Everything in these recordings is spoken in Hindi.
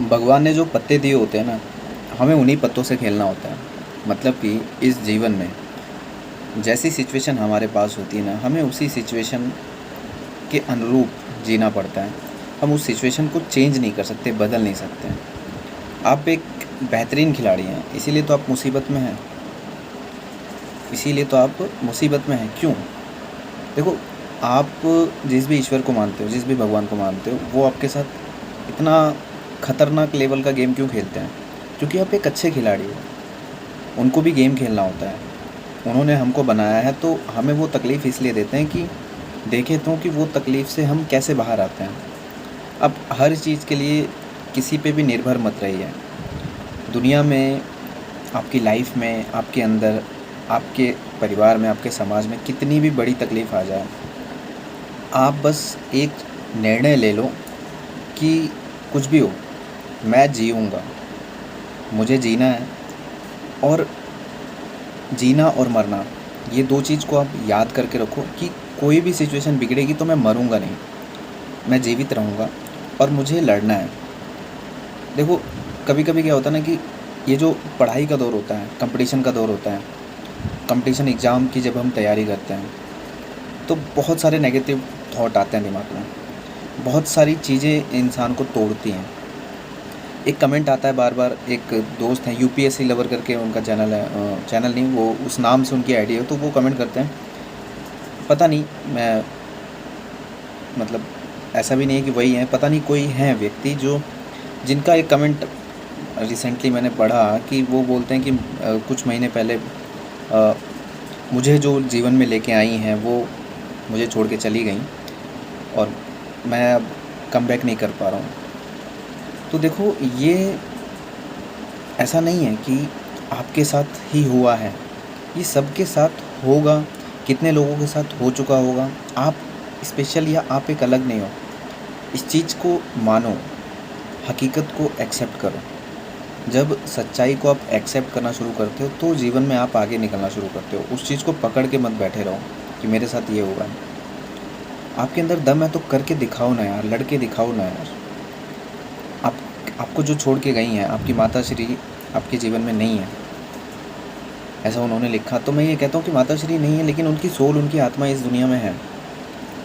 भगवान ने जो पत्ते दिए होते हैं ना, हमें उन्हीं पत्तों से खेलना होता है। मतलब कि इस जीवन में जैसी सिचुएशन हमारे पास होती है ना, हमें उसी सिचुएशन के अनुरूप जीना पड़ता है। हम उस सिचुएशन को चेंज नहीं कर सकते, बदल नहीं सकते हैं। आप एक बेहतरीन खिलाड़ी हैं, इसीलिए तो आप मुसीबत में हैं। इसीलिए तो आप मुसीबत में हैं। क्यों? देखो, आप जिस भी ईश्वर को मानते हो, जिस भी भगवान को मानते हो, वो आपके साथ इतना खतरनाक लेवल का गेम क्यों खेलते हैं? क्योंकि आप एक अच्छे खिलाड़ी हो। उनको भी गेम खेलना होता है। उन्होंने हमको बनाया है, तो हमें वो तकलीफ़ इसलिए देते हैं कि देखें तो कि वो तकलीफ़ से हम कैसे बाहर आते हैं। अब हर चीज़ के लिए किसी पे भी निर्भर मत रहिए। दुनिया में, आपकी लाइफ में, आपके अंदर, आपके परिवार में, आपके समाज में कितनी भी बड़ी तकलीफ़ आ जाए, आप बस एक निर्णय ले लो कि कुछ भी हो, मैं जीऊँगा। मुझे जीना है। और जीना और मरना, ये 2 चीज़ को आप याद करके रखो कि कोई भी सिचुएशन बिगड़ेगी तो मैं मरूँगा नहीं, मैं जीवित रहूँगा और मुझे लड़ना है। देखो, कभी-कभी क्या होता है ना कि ये जो पढ़ाई का दौर होता है, कंपटीशन का दौर होता है, कंपटीशन एग्ज़ाम की जब हम तैयारी करते हैं, तो बहुत सारे नेगेटिव थॉट आते हैं दिमाग में। बहुत सारी चीज़ें इंसान को तोड़ती हैं। एक कमेंट आता है बार-बार, एक दोस्त हैं यूपीएससी लवर करके उनका चैनल है, चैनल नहीं, वो उस नाम से उनकी आईडी है, तो वो कमेंट करते हैं, पता नहीं, मैं मतलब ऐसा भी नहीं है कि वही हैं, पता नहीं कोई हैं व्यक्ति जो जिनका एक कमेंट रिसेंटली मैंने पढ़ा कि वो बोलते हैं कि कुछ महीने पहले मुझे जो जीवन में लेके आई हैं वो मुझे छोड़ के चली गईं और मैं अब कमबैक नहीं कर पा रहा हूँ। तो देखो, ये ऐसा नहीं है कि आपके साथ ही हुआ है, ये सबके साथ होगा। कितने लोगों के साथ हो चुका होगा। आप स्पेशल या आप एक अलग नहीं हो। इस चीज़ को मानो, हकीकत को एक्सेप्ट करो। जब सच्चाई को आप एक्सेप्ट करना शुरू करते हो तो जीवन में आप आगे निकलना शुरू करते हो। उस चीज़ को पकड़ के मत बैठे रहो कि मेरे साथ ये होगा। आपके अंदर दम है तो करके दिखाओ ना यार, लड़के दिखाओ ना यार। आप आपको जो छोड़ के गई हैं, आपकी माताश्री आपके जीवन में नहीं है, ऐसा उन्होंने लिखा। तो मैं ये कहता हूँ कि माताश्री नहीं है, लेकिन उनकी सोल, उनकी आत्मा इस दुनिया में है।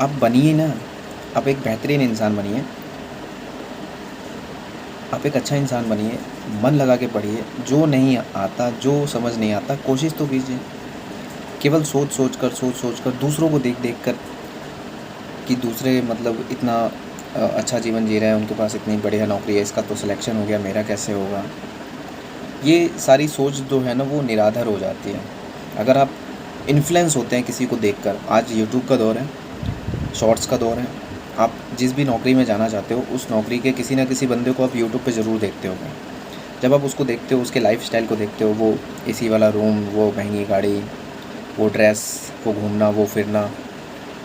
आप बनिए ना, आप एक बेहतरीन इंसान बनिए, आप एक अच्छा इंसान बनिए, मन लगा के पढ़िए। जो नहीं आता, जो समझ नहीं आता, कोशिश तो कीजिए। केवल सोच सोच कर दूसरों को देख देख कर कि दूसरे मतलब इतना अच्छा जीवन जी रहे हैं, उनके पास इतनी बढ़िया नौकरी है, इसका तो सिलेक्शन हो गया, मेरा कैसे होगा। ये सारी सोच जो है ना, वो निराधार हो जाती है अगर आप इन्फ्लुएंस होते हैं किसी को देखकर। आज यूट्यूब का दौर है, शॉर्ट्स का दौर है। आप जिस भी नौकरी में जाना चाहते हो, उस नौकरी के किसी न किसी बंदे को आप यूट्यूब पे ज़रूर देखते होगे। जब आप उसको देखते हो, उसके लाइफ़स्टाइल को देखते हो, वो एसी वाला रूम, वो महंगी गाड़ी, वो ड्रेस, वो घूमना, वो फिरना,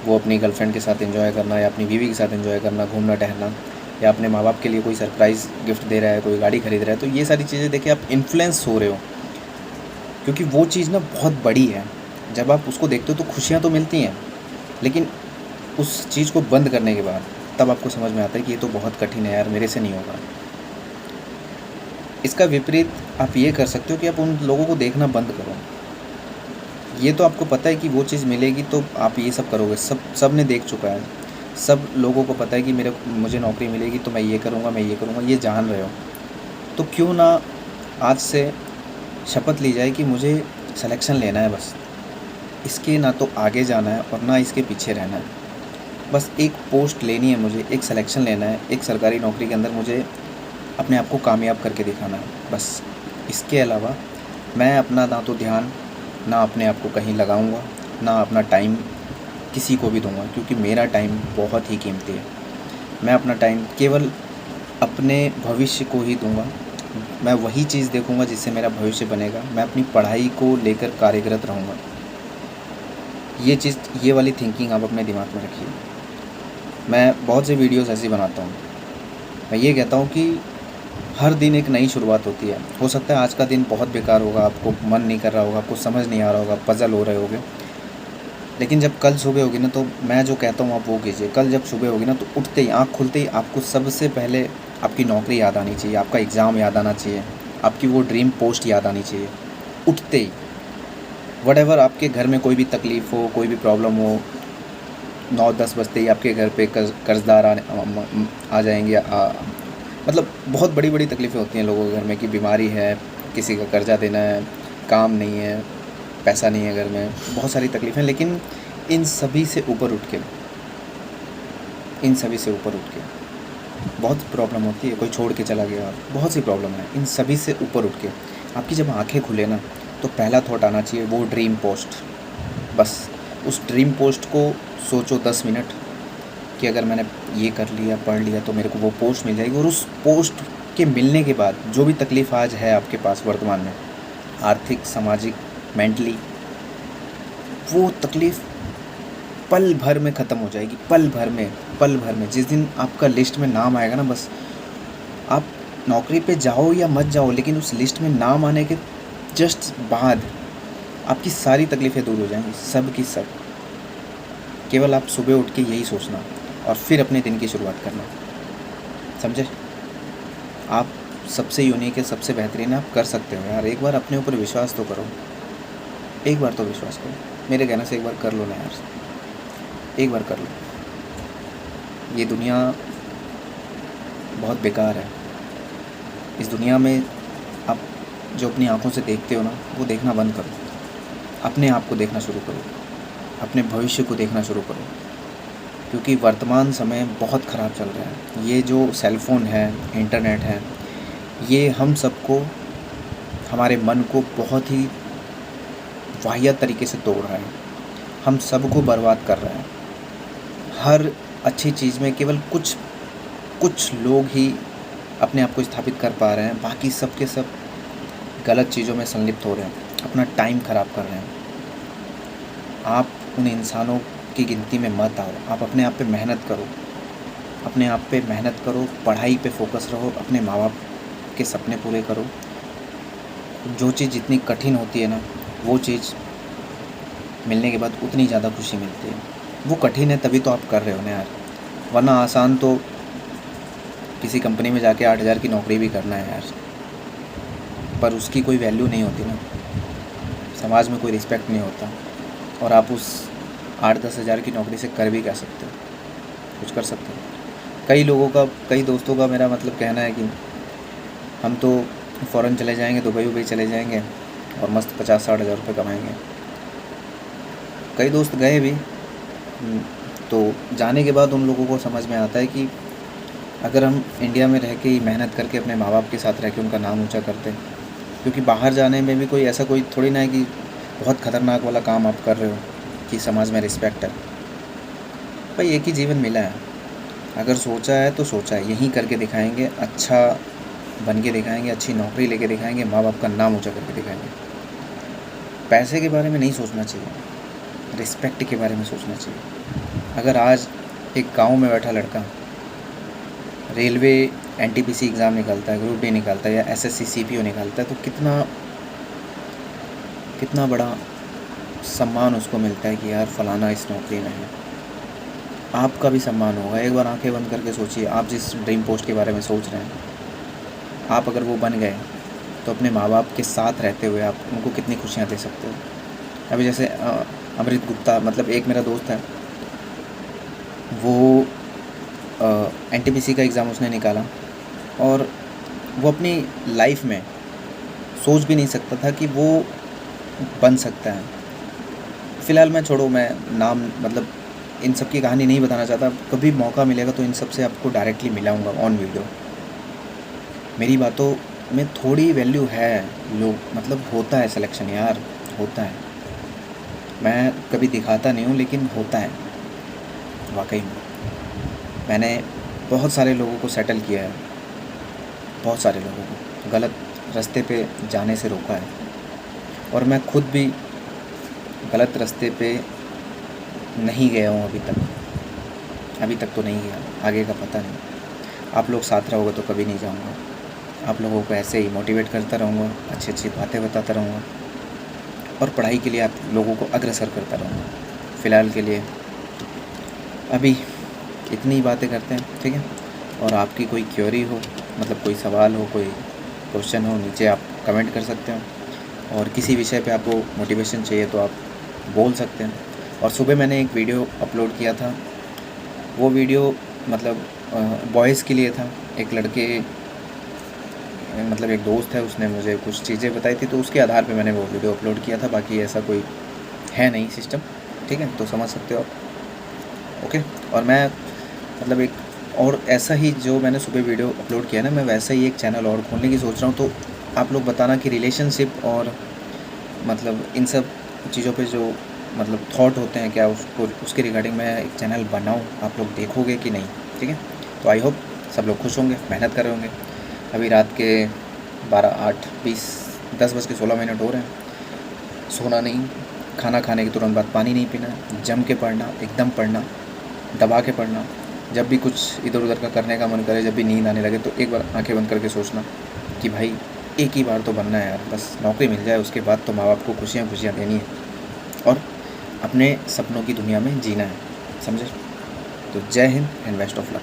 वो अपनी गर्लफ्रेंड के साथ एंजॉय करना या अपनी बीवी के साथ एंजॉय करना, घूमना टहलना, या अपने माँ बाप के लिए कोई सरप्राइज़ गिफ्ट दे रहा है, कोई गाड़ी खरीद रहा है, तो ये सारी चीज़ें देख के आप इन्फ्लुएंस हो रहे हो। क्योंकि वो चीज़ ना बहुत बड़ी है। जब आप उसको देखते हो तो खुशियाँ तो मिलती हैं, लेकिन उस चीज़ को बंद करने के बाद तब आपको समझ में आता है कि ये तो बहुत कठिन है यार, मेरे से नहीं होगा। इसका विपरीत आप ये कर सकते हो कि आप उन लोगों को देखना बंद करो। ये तो आपको पता है कि वो चीज़ मिलेगी तो आप ये सब करोगे। सब ने देख चुका है। सब लोगों को पता है कि मुझे नौकरी मिलेगी तो मैं ये करूँगा, मैं ये करूँगा, ये जान रहे हो। तो क्यों ना आज से शपथ ली जाए कि मुझे सिलेक्शन लेना है बस। इसके ना तो आगे जाना है और ना इसके पीछे रहना है। बस एक पोस्ट लेनी है मुझे, एक सिलेक्शन लेना है, एक सरकारी नौकरी के अंदर मुझे अपने आप को कामयाब करके दिखाना है बस। इसके अलावा मैं अपना ना तो ध्यान, ना अपने आप को कहीं लगाऊंगा, ना अपना टाइम किसी को भी दूंगा, क्योंकि मेरा टाइम बहुत ही कीमती है। मैं अपना टाइम केवल अपने भविष्य को ही दूंगा। मैं वही चीज़ देखूंगा जिससे मेरा भविष्य बनेगा। मैं अपनी पढ़ाई को लेकर कार्यरत रहूँगा। ये वाली थिंकिंग आप अपने दिमाग में रखिए। मैं बहुत से वीडियोस ऐसे बनाता हूँ। मैं ये कहता हूँ कि हर दिन एक नई शुरुआत होती है। हो सकता है आज का दिन बहुत बेकार होगा, आपको मन नहीं कर रहा होगा, आपको समझ नहीं आ रहा होगा, पज़ल हो रहे होगे, लेकिन जब कल सुबह होगी ना, तो मैं जो कहता हूँ आप वो कीजिए। कल जब सुबह होगी ना, तो उठते ही, आँख खुलते ही आपको सबसे पहले आपकी नौकरी याद आनी चाहिए, आपका एग्ज़ाम याद आना चाहिए, आपकी वो ड्रीम पोस्ट याद आनी चाहिए। उठते ही व्हाटएवर आपके घर में कोई भी तकलीफ़ हो, कोई भी प्रॉब्लम हो, 9-10 बजते ही आपके घर पे कर्ज़दार आ जाएंगे। मतलब बहुत बड़ी बड़ी तकलीफ़ें होती हैं लोगों के घर में कि बीमारी है, किसी का कर्ज़ा देना है, काम नहीं है, पैसा नहीं है घर में, बहुत सारी तकलीफ़ें। लेकिन इन सभी से ऊपर उठ के बहुत प्रॉब्लम होती है, कोई छोड़ के चला गया, बहुत सी प्रॉब्लम है। इन सभी से ऊपर उठ के आपकी जब आंखें खुले ना, तो पहला थॉट आना चाहिए वो ड्रीम पोस्ट। बस उस ड्रीम पोस्ट को सोचो 10 मिनट कि अगर मैंने ये कर लिया, पढ़ लिया, तो मेरे को वो पोस्ट मिल जाएगी। और उस पोस्ट के मिलने के बाद जो भी तकलीफ़ आज है आपके पास वर्तमान में, आर्थिक, सामाजिक, मेंटली, वो तकलीफ़ पल भर में ख़त्म हो जाएगी। पल भर में जिस दिन आपका लिस्ट में नाम आएगा ना, बस आप नौकरी पे जाओ या मत जाओ, लेकिन उस लिस्ट में नाम आने के जस्ट बाद आपकी सारी तकलीफ़ें दूर हो जाएंगी, सब की सब। केवल आप सुबह उठ के यही सोचना और फिर अपने दिन की शुरुआत करना। समझे? आप सबसे यूनिक है, सबसे बेहतरीन है, आप कर सकते हो यार। एक बार अपने ऊपर विश्वास तो करो, एक बार तो विश्वास करो। मेरे कहने से एक बार कर लो ना यार, एक बार कर लो। ये दुनिया बहुत बेकार है। इस दुनिया में आप जो अपनी आंखों से देखते हो ना, वो देखना बंद करो। अपने आप को देखना शुरू करो, अपने भविष्य को देखना शुरू करो, क्योंकि वर्तमान समय बहुत ख़राब चल रहा है। ये जो सेलफ़ोन है, इंटरनेट है, ये हम सबको, हमारे मन को बहुत ही वाहियात तरीके से तोड़ रहा है, हम सबको बर्बाद कर रहा है। हर अच्छी चीज़ में केवल कुछ लोग ही अपने आप को स्थापित कर पा रहे हैं, बाकी सब के सब गलत चीज़ों में संलिप्त हो रहे हैं, अपना टाइम ख़राब कर रहे हैं। आप उन इंसानों की गिनती में मत आओ। आप अपने आप पे मेहनत करो, अपने आप पे मेहनत करो, पढ़ाई पे फोकस रहो, अपने माँ बाप के सपने पूरे करो। जो चीज़ जितनी कठिन होती है ना, वो चीज़ मिलने के बाद उतनी ज़्यादा खुशी मिलती है। वो कठिन है तभी तो आप कर रहे हो ना यार, वरना आसान तो किसी कंपनी में जाके 8,000 की नौकरी भी करना है यार, पर उसकी कोई वैल्यू नहीं होती ना, समाज में कोई रिस्पेक्ट नहीं होता। और आप उस 8-10 हज़ार की नौकरी से कर भी क्या सकते हो? कुछ कर सकते हो? कई दोस्तों का मेरा मतलब कहना है कि हम तो फ़ौरन चले जाएंगे, दुबई चले जाएंगे और मस्त 50-60 हज़ार रुपये कमाएंगे। कई दोस्त गए भी, तो जाने के बाद उन लोगों को समझ में आता है कि अगर हम इंडिया में रह के ही मेहनत करके अपने माँ बाप के साथ रह के उनका नाम ऊँचा करते, क्योंकि बाहर जाने में भी कोई ऐसा कोई थोड़ी ना है कि बहुत ख़तरनाक वाला काम आप कर रहे हो कि समाज में रिस्पेक्ट है। भाई एक ही जीवन मिला है, अगर सोचा है तो सोचा है, यहीं करके दिखाएंगे, अच्छा बन के दिखाएंगे, अच्छी नौकरी लेके दिखाएंगे, माँ बाप का नाम ऊँचा करके दिखाएंगे। पैसे के बारे में नहीं सोचना चाहिए, रिस्पेक्ट के बारे में सोचना चाहिए। अगर आज एक गाँव में बैठा लड़का रेलवे एनटीपीसी एग्ज़ाम निकालता है, ग्रुप डी निकालता है, या एसएससी सीपीओ निकालता है, तो कितना बड़ा सम्मान उसको मिलता है कि यार फ़लाना इस नौकरी में है। आपका भी सम्मान होगा। एक बार आंखें बंद करके सोचिए, आप जिस ड्रीम पोस्ट के बारे में सोच रहे हैं, आप अगर वो बन गए तो अपने माँ बाप के साथ रहते हुए आप उनको कितनी खुशियाँ दे सकते हो। अभी जैसे अमृत गुप्ता, मतलब एक मेरा दोस्त है, वो एनटीपीसी का एग्ज़ाम उसने निकाला और वो अपनी लाइफ में सोच भी नहीं सकता था कि वो बन सकता है। फ़िलहाल मैं छोड़ो, मैं नाम मतलब इन सब की कहानी नहीं बताना चाहता। कभी मौका मिलेगा तो इन सब से आपको डायरेक्टली मिलाऊंगा ऑन वीडियो। मेरी बातों में थोड़ी वैल्यू है, लोग मतलब होता है सिलेक्शन यार, होता है। मैं कभी दिखाता नहीं हूँ, लेकिन होता है वाकई में। मैंने बहुत सारे लोगों को सेटल किया है, बहुत सारे लोगों को गलत रास्ते पे जाने से रोका है, और मैं खुद भी गलत रास्ते पे नहीं गया हूँ अभी तक तो नहीं गया, आगे का पता नहीं। आप लोग साथ रहोगे तो कभी नहीं जाऊँगा। आप लोगों को ऐसे ही मोटिवेट करता रहूँगा, अच्छी अच्छी बातें बताता रहूँगा, और पढ़ाई के लिए आप लोगों को अग्रसर करता रहूँगा। फ़िलहाल के लिए अभी इतनी बातें करते हैं, ठीक है। और आपकी कोई क्वेरी हो, मतलब कोई सवाल हो, कोई क्वेश्चन हो, नीचे आप कमेंट कर सकते हो। और किसी विषय पे आपको मोटिवेशन चाहिए तो आप बोल सकते हैं। और सुबह मैंने एक वीडियो अपलोड किया था, वो वीडियो मतलब बॉयज़ के लिए था। एक लड़के मतलब एक दोस्त है, उसने मुझे कुछ चीज़ें बताई थी, तो उसके आधार पे मैंने वो वीडियो अपलोड किया था। बाकी ऐसा कोई है नहीं सिस्टम, ठीक है, तो समझ सकते हो आप। ओके। और मैं मतलब एक और ऐसा ही जो मैंने सुबह वीडियो अपलोड किया ना, मैं वैसा ही एक चैनल और खोलने की सोच रहा हूँ। तो आप लोग बताना कि रिलेशनशिप और मतलब इन सब चीज़ों पे जो मतलब थॉट होते हैं, क्या उसको उसके रिगार्डिंग मैं एक चैनल बनाऊँ, आप लोग देखोगे कि नहीं, ठीक है। तो आई होप सब लोग खुश होंगे, मेहनत कर रहे होंगे। अभी रात के 10:16 हो रहे हैं। सोना नहीं, खाना खाने के तुरंत बाद पानी नहीं पीना, जम के पढ़ना, एकदम पढ़ना, दबा के पढ़ना। जब भी कुछ इधर उधर का करने का मन करे, जब भी नींद आने लगे, तो एक बार आंखें बंद करके सोचना कि भाई एक ही बार तो बनना है यार, बस नौकरी मिल जाए, उसके बाद तो माँ बाप को खुशियाँ खुशियाँ देनी है और अपने सपनों की दुनिया में जीना है, समझे। तो जय Hind and best of luck.